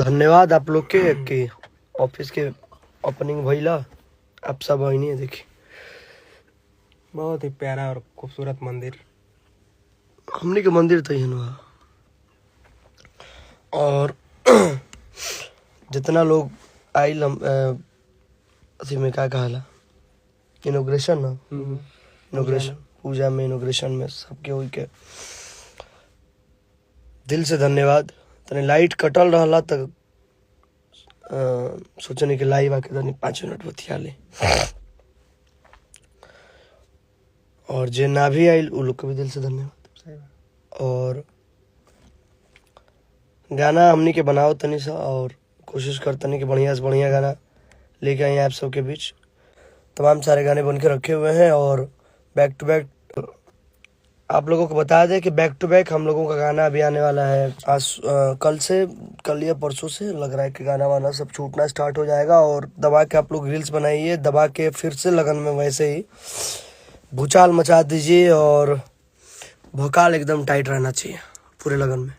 धन्यवाद आप लोग के कि ऑफिस के ओपनिंग भइला। आप सब आइनी है देखिए, बहुत ही प्यारा और खूबसूरत मंदिर। हमने के मंदिर तो ही और जितना लोग आइल हम अथी में क्या कहला इनोग्रेशन ना इनोग्रेशन पूजा में इनोग्रेशन में सबके हुई के दिल से धन्यवाद। तने लाइट कटल रहला तक सोचने के लाइव आके तनी 5 मिनट बतिया ले और जे ना भी आइल उ लोग के भी दिल से धन्यवाद। और गाना हमनी के बनाओ तनी सा और कोशिश कर तनी कि बढ़िया से बढ़िया गाना लेके आए आप सबके बीच। तमाम सारे गाने बन के रखे हुए हैं और बैक टू बैक आप लोगों को बता दें कि बैक टू बैक हम लोगों का गाना अभी आने वाला है। आज कल या परसों से लग रहा है कि गाना वाना सब छूटना स्टार्ट हो जाएगा। और दबा के आप लोग रील्स बनाइए, दबा के फिर से लगन में वैसे ही भूचाल मचा दीजिए और भोकाल एकदम टाइट रहना चाहिए पूरे लगन में।